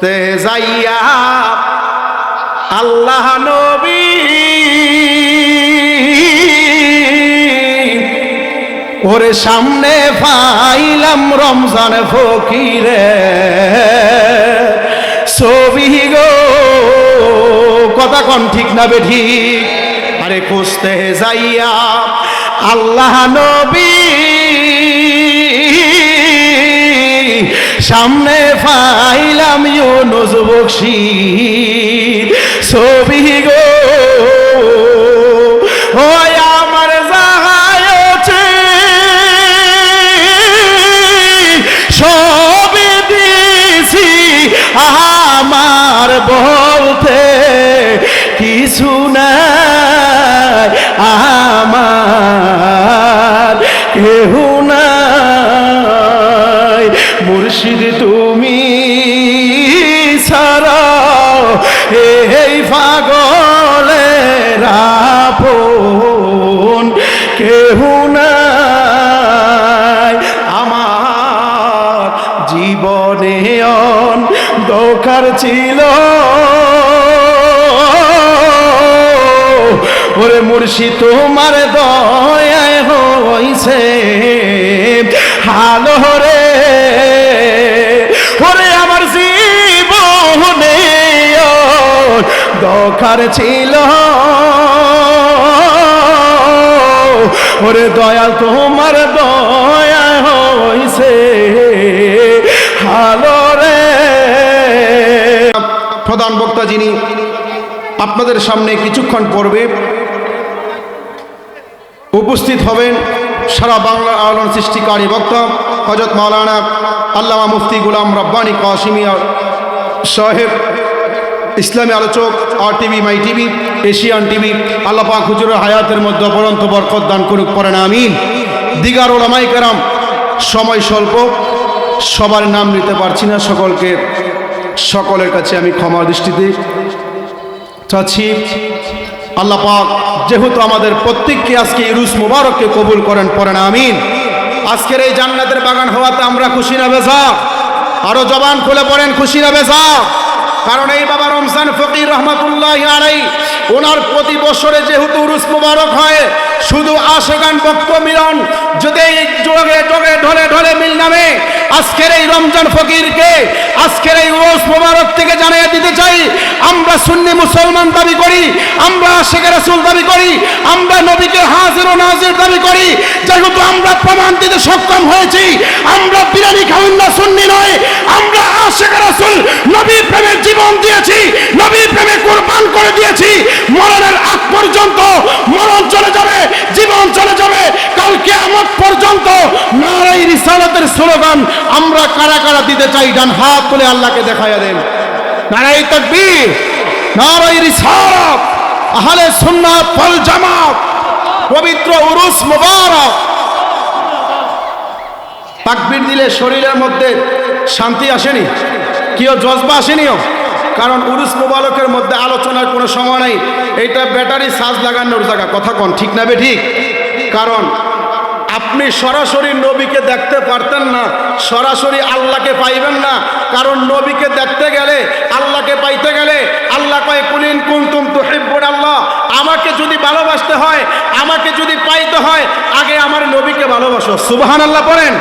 খুঁজতে যাইয়া আল্লাহ নবী ওরে সামনে পাইলাম রমজান ফকিরে ছবি গো, কথা কোন ঠিক না বেঠিক? আরে খুঁজতে যাইয়া আল্লাহ নবী সামনে পাইলাম ইউনুস বকশী ছবি গো, ও আমার যাহায়ছে সবই দিছি আমার বলতে কিছু নাই, আমার কেহ নাই মুর্শিদ তুমি ছাড়া এই পাগলের আপন কেহ নাই আমার জীবনে অন্ধকার ছিল ওরে মুর্শিদ তোমার দয়ায় হইছে হালো রে, ওরে আমার জীবনে দরকার ছিল ওরে দয়াল তোমার দয়া হইছে হালো রে। প্রধান বক্তা যিনি আপনাদের সামনে কিছুক্ষণ পূর্বে উপস্থিত হবেন সারা বাংলার আলোড়ন সৃষ্টিকারী বক্তা হযরত মাওলানা আল্লামা মুফতি গোলাম রব্বানী কাশিমি সাহেব, ইসলামী আলোচক, আর টিভি, মাই টিভি, এশিয়ান টিভি, আল্লাহ পাক হুজুরের হায়াতের মধ্যে অপরন্ত বরকত দান করুক, পড়েন আমিন। দিগার ওলামায়ে কেরাম, সময় স্বল্প, সবার নাম নিতে পারছি না, সকলের কাছে আমি ক্ষমা দৃষ্টিতে চাচ্ছি। আল্লাহ পাক যেহেতু আমাদের প্রত্যেককে আজকে ইরুস মুবারককে কবুল করেন, পড়েন আমিন। আজকের এই জান্নাতের বাগান হওয়াতে আমরা খুশি না বেজার? আরো জবান খুলে পড়েন খুশি না বেজার? কারণ এই বাবা রমজান ফকির রহমাতুল্লাহি আলাইহি ওনার প্রতি বছরে যেহেতু উরুস মুবারক হয়, শুধু আশেকান ভক্ত মিলন যদি যোগে যোগে ঢলে ঢলে মিল নামে আজকের এই রমজান ফকিরকে আজকের এই উরুস মুবারক থেকে জানিয়ে দিতে চাই, আমরা সুন্নি মুসলমান দাবি করি, আমরা আশিকে রাসূল দাবি করি, আমরা নবীকে হাজির ও নাজির দাবি করি। যেহেতু আমরা প্রমাণ দিতে সক্ষম হয়েছি, আমরা বিরিয়ানি খাওয়ান না সুন্নি নয়, আমরা আশিকে রাসূল নবী প্রেমে জীবন দিয়েছি, নবী প্রেমে কুরবান করে দিয়েছি। মরণের আগ পর্যন্ত মরণ চলে যাবে, জীবন চলে যাবে, কাল কিয়ামত পর্যন্ত নারায়ে রিসালাতের স্লোগান আমরা কারা কারা দিতে চাই? ডান হাত তুলে আল্লাহকে দেখায়া দেন। নারায়ে তাকবীর, নারায়ে রিসালাত, আহলে সুন্নাত ওয়াল জামাত, পবিত্র উরুস মুবারক। তাকবীর দিলে শরীরের মধ্যে শান্তি আসেনি, কিও জজবা আসেনিও? কারণ উরুস মুবারকের মধ্যে আলোচনার কোনো সময় নাই, এইটা ব্যাটারি চার্জ লাগানোর জায়গা, কথা কোন ঠিক না বে ঠিক? কারণ আপনি সরাসরি নবীকে দেখতে পারতেন না, সরাসরি আল্লাহকে পাইবেন না। কারণ নবীকে দেখতে গেলে, আল্লাহকে পাইতে গেলে আল্লাহ কয় কুল ইন কুনতুম তুহিব্বুন আল্লাহ, আমাকে যদি ভালোবাসতে হয়, আমাকে যদি পাইতে হয়, আগে আমার নবীকে ভালোবাসো। সুবহানাল্লাহ পড়েন।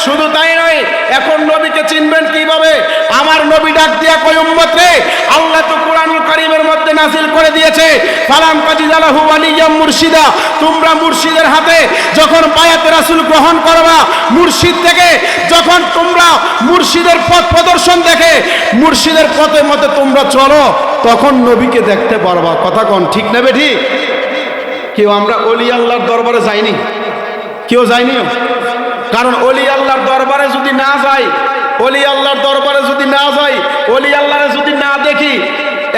শুধু তাই নয়, এখন নবীকে চিনবেন কিভাবে? আমার নবী ডাক দিয়া কয় উম্মত রে, আল্লাহ তো কোরআনুল কারীমের মধ্যে নাযিল করে দিয়েছে ফালাম কাজিদালাহু ওয়ালিয়াম মুরশিদা, তোমরা মুর্শিদের হাতে যখন বায়াতে রাসূল গ্রহণ করবা, মুর্শিদ থেকে যখন তোমরা মুর্শিদের পথ প্রদর্শন দেখে মুর্শিদের পথে মতে তোমরা চলো, তখন নবীকে দেখতে পারবা। কথা কোন ঠিক না বে ঠিক? কেউ আমরা ওলি আল্লাহর দরবারে যাইনি, কেউ যাইনিও। কারণ ওলি আল্লাহর দরবারে যদি না যাই, ওলি আল্লাহর দরবারে যদি না যাই, ওলি আল্লাহরে যদি না দেখি,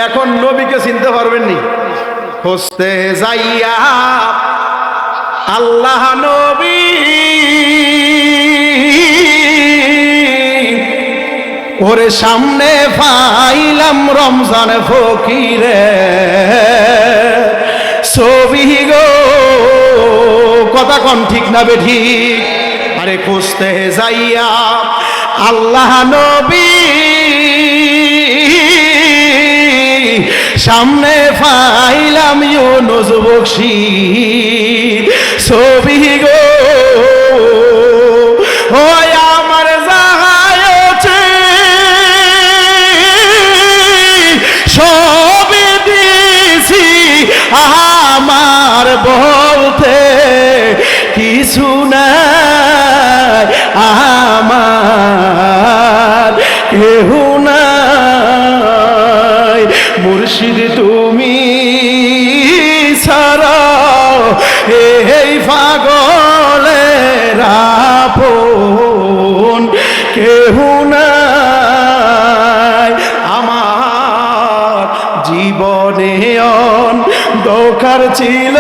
এখন নবীকে চিনতে পারবেন নি। খুঁজতে যাইয়া আল্লাহ নবী ওরে সামনে পাইলাম রমজান ফকিরে ছবি গো, কথা কোন ঠিক না বে ঠিক? আরে খুঁজতে যাইয়া আল্লাহ নবী সামনে পাইলাম ইউনুস বকশি ছবি গো ও আমার জাহায়তে সবই দিছি আমার বলতে কিছু নাই আমার কেহ নাই মুর্শিদ তুমি ছাড়া এই পাগলের আপন কেহ নাই আমার জীবনে অন্ধকার ছিল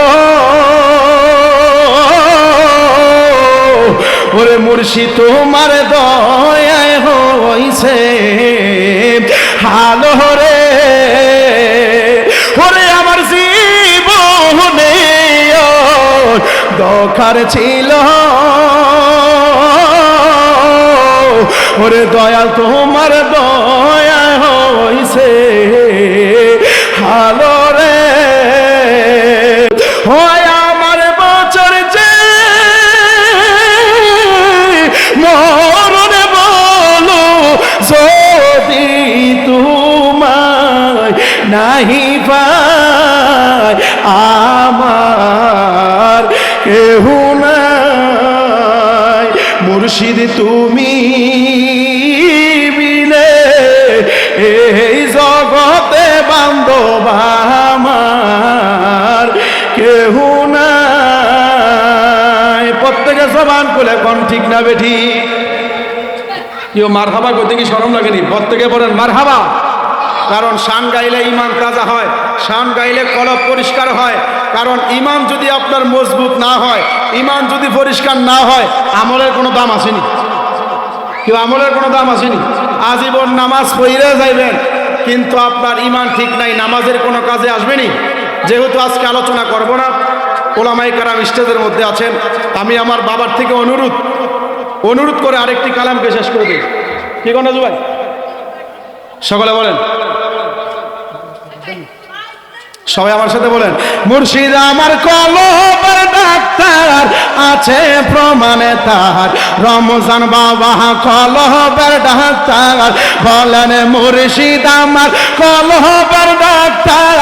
ওরে মুর্শিদ তোমার দয়ায় হইছে হালো রে ওরে আমার জীবনে দরকার ছিল ওরে দয়াল তোমার দয়া হইছে হালো রে হয় আমার বছর যে মরণে বলো যদি তোমায় নাহি পায় আমার কেহ নাই মুর্শিদ তুমি বিলে এই জগতে বান্ধব আমার কেহ নাই প্রত্যেকে জবান খুলে কোন ঠিক না বেঠি কেউ মারহাবা করতে কি শরম লাগেনি প্রত্যেকে বলেন মারহাবা কারণ শান গাইলে ইমান তাজা হয় শান গাইলে কলব পরিষ্কার হয় কারণ ইমান যদি আপনার মজবুত না হয় ইমান যদি পরিষ্কার না হয় আমলের কোনো দাম আসেনি কেউ আমলের কোনো দাম আসেনি আজীবন নামাজ পড়ে যাইবেন কিন্তু আপনার ইমান ঠিক নাই নামাজের কোনো কাজে আসবেনি যেহেতু আজকে আলোচনা করব না ওলামায়ে কেরাম স্টেজের মধ্যে আছেন আমি আমার বাবার থেকে অনুরোধ করে আরেকটি কালামকে শেষ করে দিই কি কোন ভাই সকলে বলেন সবাই আমার সাথে বলেন মুর্শিদ আমার কলবের ডাক্তার আছে প্রমাণে তার রমজান বাবা কলবের ডাক্তার বলেন মুর্শিদ আমার কলবের ডাক্তার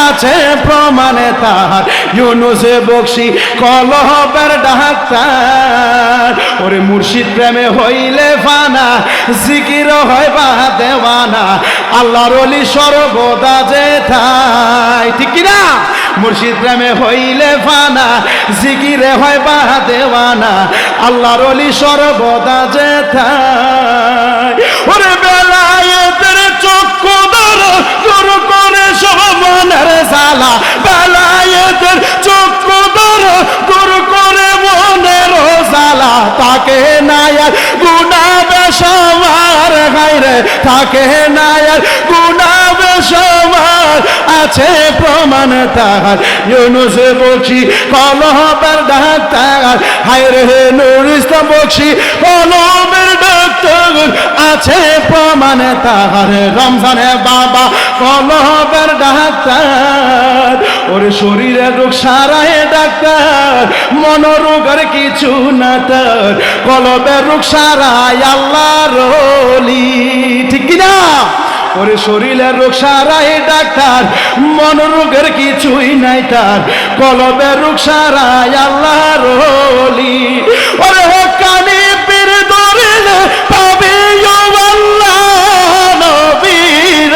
আছে প্রমাণে তার ইউনুস বকশি কলবের ডাক্তার ওরে মুর্শিদ প্রেমে হইলে ফানা জিকির হয় বা দেওয়ানা আল্লাহর ওলি সর্বদা যে থাই ঠিক কিনা মুর্শিদ প্রেমে হইলে ফানা জিকিরে হয় বা দেওয়ানা আল্লাহর ওলি সর্বদা যে থাই ওরে বেলায়েতের চক্ষু দূর করে সব মনের জ্বালা বেলায়েতের চক্ষু দূর করে মনের জ্বালা তাকে নাই আর গুনাবে সবার গায়রে তাকে নাই আর গুনাবে সবার আছে প্রমাণ তাহার ইউনুস বকশি কলবের ডাক্তার হায়রে নূর ইসলাম বকশি কলবের ডাক্তার আছে প্রমাণ তাহার রমজানে বাবা কলবের ডাক্তার ওর শরীরের রোগ সারায় ডাক্তার মনোরোগের কিছু না তার কলবের রোগ সারায় আল্লাহর ওলি ঠিক কিনা ওরে শরীরের রোগ সারায় ডাক্তার মনোরোগের কিছুই নাই তার কলবের রোগ সারায় আল্লাহর ওলি ওরে কানে পীর ধরিলে পাবে আল্লাহ নবীর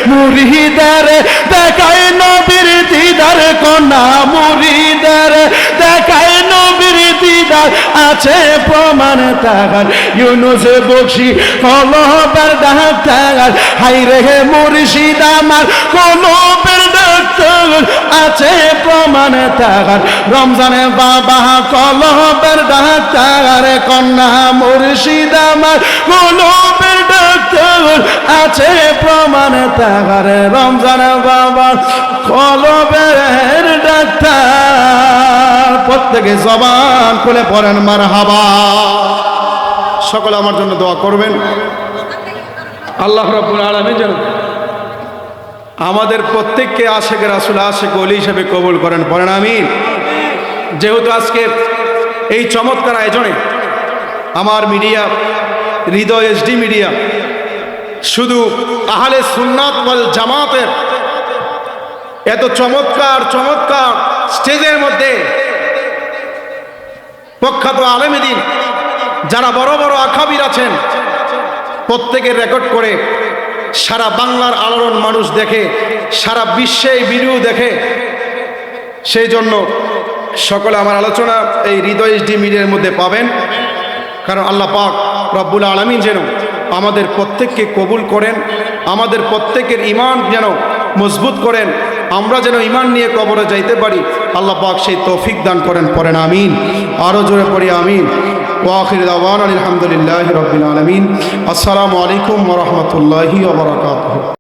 মুরিদের দেখায় নবীর দিদার কন্যা মুরিদের দেখায় নবীর দিদার আছে প্রমাণ তাহার ইউনুস বকশি কলবের ডাক্তার হায়রে হে মুর্শিদ আমার কলবের ডাক্তার আছে প্রমাণ তাহার রমজানে বাবা কলবের ডাক্তার কন্যা মুর্শিদ আমার কলবের ডাক্তার আছে প্রমাণ তাহার রমজানে বাবা কলবের ডাক্তার প্রত্যেকে জবান খুলে পড়েন মারহাবা সকলে আমার জন্য দোয়া করবেন আল্লাহ রাব্বুল আলামিন যেন আমাদের প্রত্যেককে আশেখ রাসূল আশেখ ওলি হিসেবে কবুল করেন, পড়েন আমিন। যেহেতু আজকে এই চমৎকার আয়োজনে আমার মিডিয়া হৃদয় এইচডি মিডিয়া শুধু আহলে সুন্নাত ওয়াল জামাতের এত চমৎকার চমৎকার স্টেজের মধ্যে প্রখ্যাত আলেমে দ্বীন যারা বড় বড় আকাবির আছেন প্রত্যেকের রেকর্ড করে সারা বাংলার আলোড়ন মানুষ দেখে, সারা বিশ্বে এই ভিডিও দেখে। সেই জন্য সকলে আমার আলোচনা এই হৃদয় এইচডি মিডিয়ার মধ্যে পাবেন, কারণ আল্লাহ পাক রব্বুল আলামিন যেন আমাদের প্রত্যেককে কবুল করেন, আমাদের প্রত্যেকের ঈমান যেন মজবুত করেন, আমরা যেন ঈমান নিয়ে কবরে যাইতে পারি। আল্লাহ পাক সেই তৌফিক দান করেন, পড়েন আমিন। আরও জোরে পড়ি আমিন। ওয়া আখিরু দাওয়ানা আলহামদুলিল্লাহি রাব্বিল আলামিন। আসসালামু আলাইকুম ওয়া রাহমাতুল্লাহি ওয়া বারাকাতুহু।